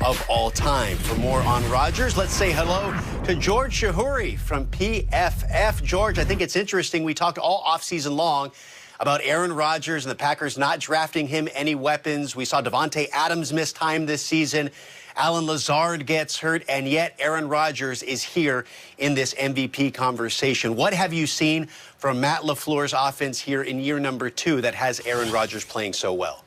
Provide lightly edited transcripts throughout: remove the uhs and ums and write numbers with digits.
of all time. For more on Rodgers, let's say hello to George Shahuri from PFF. George, I think it's interesting. We talked all offseason long about Aaron Rodgers and the Packers not drafting him any weapons. We saw Devontae Adams miss time this season. Allen Lazard gets hurt, and yet Aaron Rodgers is here in this MVP conversation. What have you seen from Matt LaFleur's offense here in year number 2 that has Aaron Rodgers playing so well?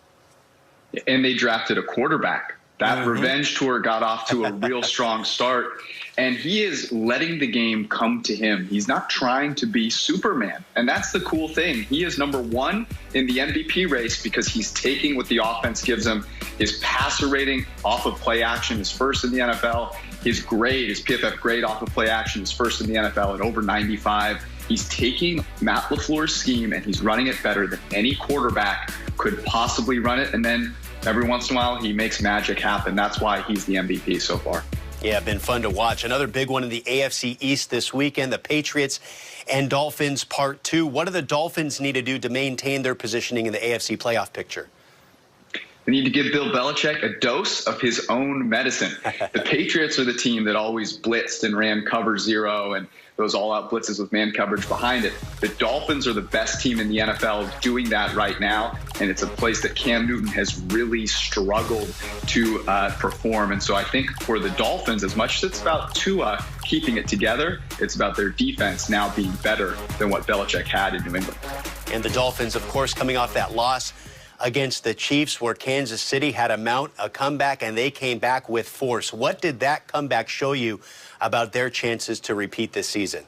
And they drafted a quarterback. That revenge tour got off to a real strong start, and he is letting the game come to him. He's not trying to be Superman, and that's the cool thing. He is number 1 in the MVP race because he's taking what the offense gives him. His passer rating off of play action is first in the NFL. His grade, his PFF grade off of play action is first in the NFL at over 95. He's taking Matt LaFleur's scheme, and he's running it better than any quarterback could possibly run it, and then every once in a while, he makes magic happen. That's why he's the MVP so far. Yeah, been fun to watch. Another big one in the AFC East this weekend, the Patriots and Dolphins Part 2. What do the Dolphins need to do to maintain their positioning in the AFC playoff picture? They need to give Bill Belichick a dose of his own medicine. The Patriots are the team that always blitzed and ran cover 0 and those all-out blitzes with man coverage behind it. The Dolphins are the best team in the NFL doing that right now, and it's a place that Cam Newton has really struggled to perform. And so I think for the Dolphins, as much as it's about Tua keeping it together, it's about their defense now being better than what Belichick had in New England. And the Dolphins, of course, coming off that loss against the Chiefs, where Kansas City had to mount a comeback, and they came back with force. What did that comeback show you about their chances to repeat this season?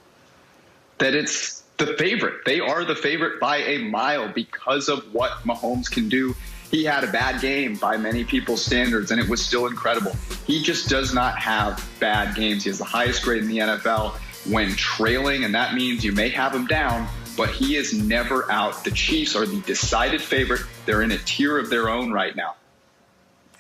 That it's the favorite. They are the favorite by a mile because of what Mahomes can do. He had a bad game by many people's standards, and it was still incredible. He just does not have bad games. He has the highest grade in the NFL when trailing, and that means you may have him down, but he is never out. The Chiefs are the decided favorite. They're in a tier of their own right now.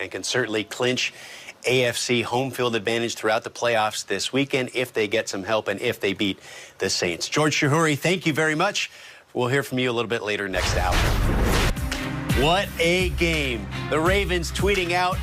And can certainly clinch AFC home field advantage throughout the playoffs this weekend if they get some help and if they beat the Saints. George Shahuri, thank you very much. We'll hear from you a little bit later next hour. What a game. The Ravens tweeting out,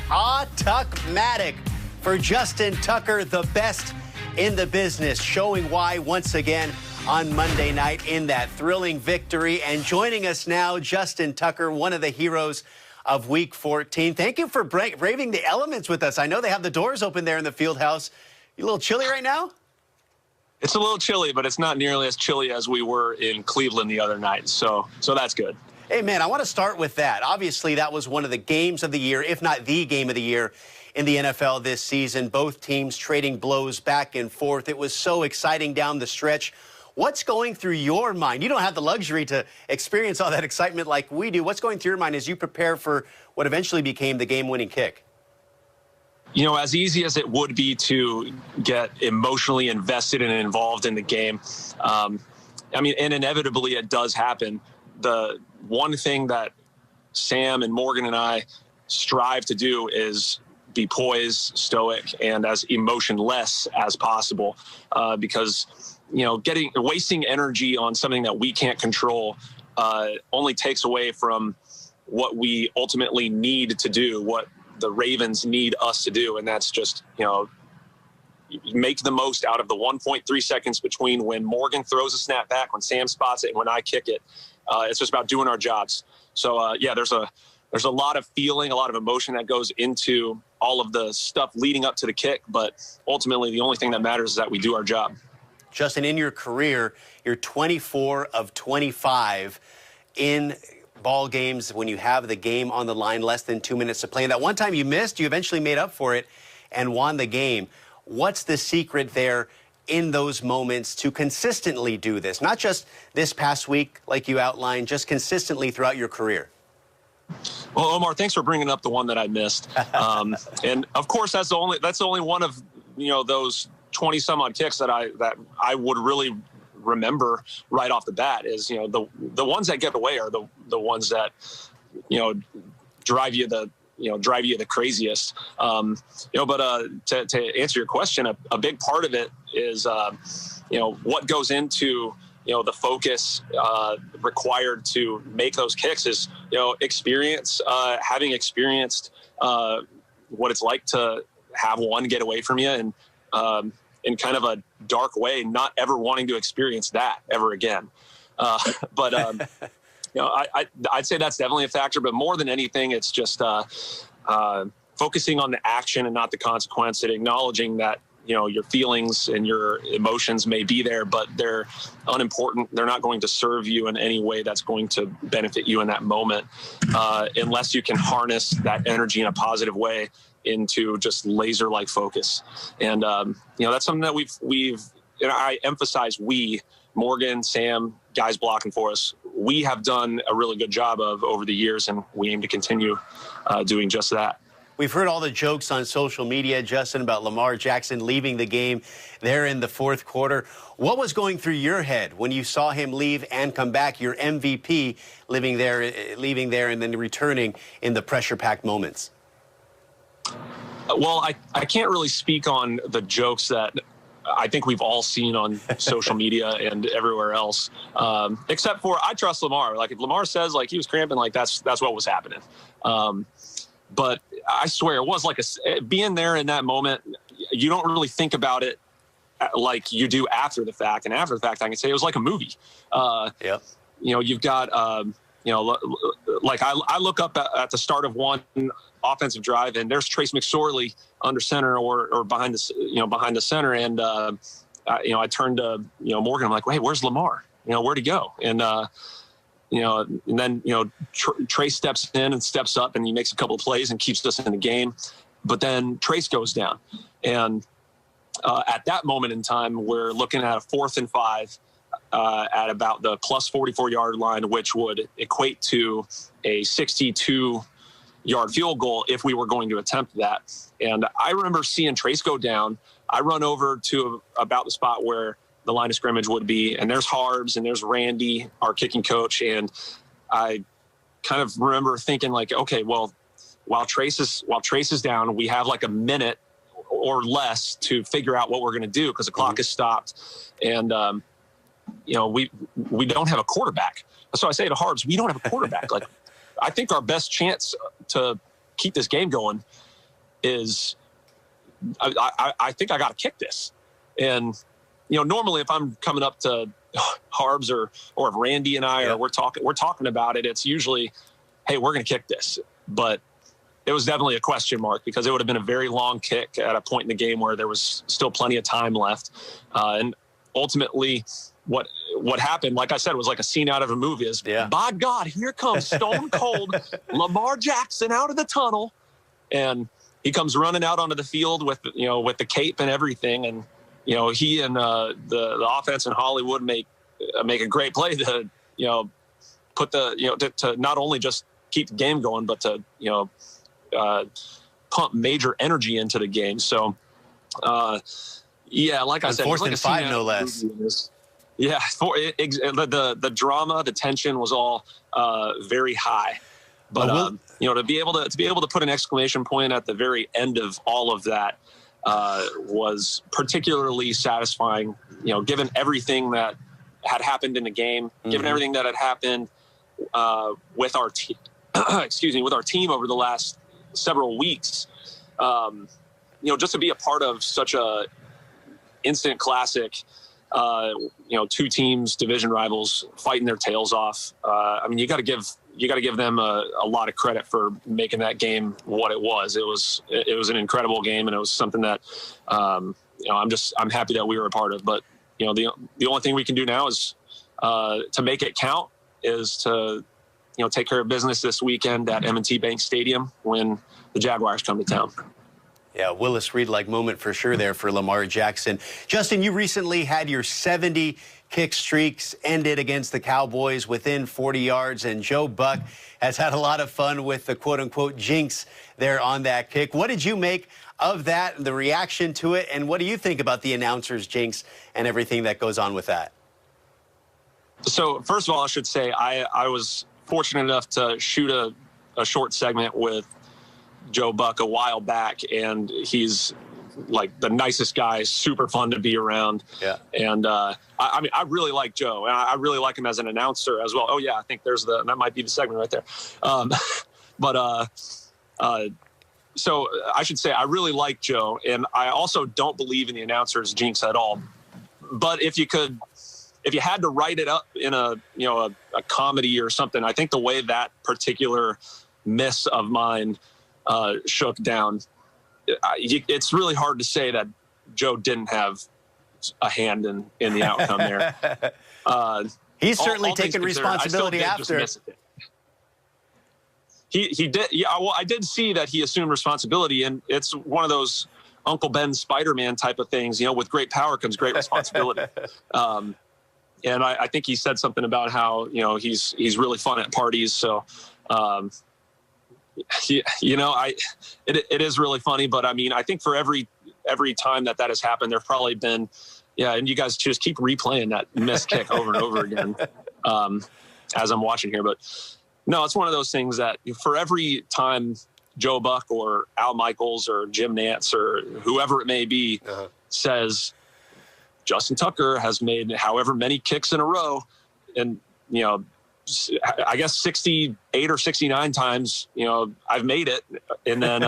Tuck-matic for Justin Tucker, the best in the business, showing why once again on Monday night in that thrilling victory. And joining us now, Justin Tucker, one of the heroes of Week 14. Thank you for braving the elements with us. I know they have the doors open there in the field house. You a little chilly right now? It's a little chilly, but it's not nearly as chilly as we were in Cleveland the other night. So that's good. Hey, man, I want to start with that. Obviously, that was one of the games of the year, if not the game of the year in the NFL this season. Both teams trading blows back and forth. It was so exciting down the stretch. What's going through your mind? You don't have the luxury to experience all that excitement like we do. What's going through your mind as you prepare for what eventually became the game-winning kick? You know, as easy as it would be to get emotionally invested and involved in the game, and inevitably it does happen. The one thing that Sam and Morgan and I strive to do is be poised, stoic, and as emotionless as possible, because wasting energy on something that we can't control only takes away from what we ultimately need to do, what the Ravens need us to do. And that's just, make the most out of the 1.3 seconds between when Morgan throws a snap back, when Sam spots it, and when I kick it. It's just about doing our jobs. So, there's a lot of feeling, a lot of emotion that goes into all of the stuff leading up to the kick. But ultimately, the only thing that matters is that we do our job. Justin, in your career, you're 24 of 25 in ball games when you have the game on the line, less than 2 minutes to play. And that one time you missed, you eventually made up for it and won the game. What's the secret there in those moments to consistently do this? Not just this past week, like you outlined, just consistently throughout your career. Well, Omar, thanks for bringing up the one that I missed. And of course, that's the only one of those 20 some odd kicks that I would really remember right off the bat. Is the ones that get away are the ones that drive you the craziest. But to answer your question, a big part of it is what goes into the focus required to make those kicks is experience, having experienced what it's like to have one get away from you, and in kind of a dark way, not ever wanting to experience that ever again. But I'd say that's definitely a factor. But more than anything, it's just focusing on the action and not the consequence, and acknowledging that your feelings and your emotions may be there, but they're unimportant. They're not going to serve you in any way that's going to benefit you in that moment, unless you can harness that energy in a positive way into just laser-like focus. And that's something that we've and I emphasize Morgan, Sam, guys blocking for us, we have done a really good job of over the years, and we aim to continue doing just that. We've heard all the jokes on social media, Justin, about Lamar Jackson leaving the game there in the fourth quarter. What was going through your head when you saw him leave and come back, your MVP leaving there and then returning in the pressure-packed moments? Well, I can't really speak on the jokes that I think we've all seen on social media and everywhere else, except for I trust Lamar. Like, if Lamar says like he was cramping, like that's what was happening. But I swear it was like being there in that moment. You don't really think about it like you do after the fact. And after the fact, I can say it was like a movie. Yeah. You've got, like I look up at the start of one offensive drive, and there's Trace McSorley under center or behind the center. And, I turned to, Morgan, I'm like, hey, where's Lamar? Where'd he go? And, and then, Trace steps in and steps up, and he makes a couple of plays and keeps us in the game. But then Trace goes down. And at that moment in time, we're looking at a 4th and 5 at about the plus 44-yard line, which would equate to a 62-yard field goal if we were going to attempt that. And I remember seeing Trace go down. I run over to about the spot where the line of scrimmage would be, and there's Harbs and there's Randy, our kicking coach, and I kind of remember thinking like, okay, well, while Trace is down, we have like a minute or less to figure out what we're going to do because the clock is stopped, and we don't have a quarterback. So I say to Harbs, we don't have a quarterback. Like, I think our best chance to keep this game going is I think I got to kick this. And normally if I'm coming up to Harbs or if Randy and I are we're talking about it, it's usually, hey, we're going to kick this. But it was definitely a question mark because it would have been a very long kick at a point in the game where there was still plenty of time left. And ultimately what happened, like I said, was like a scene out of a movie. Is by God, here comes stone cold Lamar Jackson out of the tunnel, and he comes running out onto the field with the cape and everything. And he and the offense in Hollywood make a great play to put to not only just keep the game going, but to pump major energy into the game. So like I said, 4th and 5, no less. Yeah, the drama, the tension was all very high. But to be able to put an exclamation point at the very end of all of that was particularly satisfying. Given everything that had happened in the game, given everything that had happened with our team, with our team over the last several weeks, just to be a part of such a instant classic. 2 teams, division rivals, fighting their tails off. You got to give them a lot of credit for making that game what it was. It was an incredible game, and it was something that I'm happy that we were a part of. But the only thing we can do now is to make it count, is to take care of business this weekend at M&T Bank Stadium when the Jaguars come to town. Yeah, Willis Reed-like moment for sure there for Lamar Jackson. Justin, you recently had your 70 kick streaks ended against the Cowboys within 40 yards, and Joe Buck has had a lot of fun with the quote-unquote jinx there on that kick. What did you make of that, the reaction to it, and what do you think about the announcer's jinx and everything that goes on with that? So, first of all, I should say I was fortunate enough to shoot a short segment with Joe Buck a while back, and he's like the nicest guy, super fun to be around. Yeah. And I really like Joe, and I really like him as an announcer as well. Oh yeah, I think that might be the segment right there. So I should say I really like Joe, and I also don't believe in the announcer's jinx at all. But if you had to write it up in a comedy or something, I think the way that particular miss of mine shook down, it's really hard to say that Joe didn't have a hand in the outcome there. He's certainly taken responsibility after. He did. Yeah, well, I did see that he assumed responsibility, and it's one of those Uncle Ben Spider-Man type of things. With great power comes great responsibility. And I think he said something about how he's really fun at parties. So, it is really funny. But I mean, I think for every time that has happened, there've probably been, and you guys just keep replaying that missed kick over and over again as I'm watching here. But no, it's one of those things that for every time Joe Buck or Al Michaels or Jim Nantz or whoever it may be says Justin Tucker has made however many kicks in a row, and I guess 68 or 69 times I've made it, and then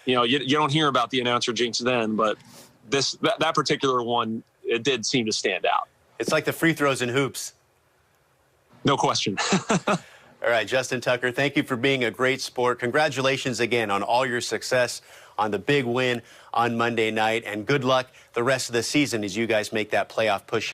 you don't hear about the announcer jinx then, but that particular one, it did seem to stand out. It's like the free throws in hoops. No question. All right, Justin Tucker, thank you for being a great sport. Congratulations again on all your success, on the big win on Monday night, and good luck the rest of the season as you guys make that playoff push.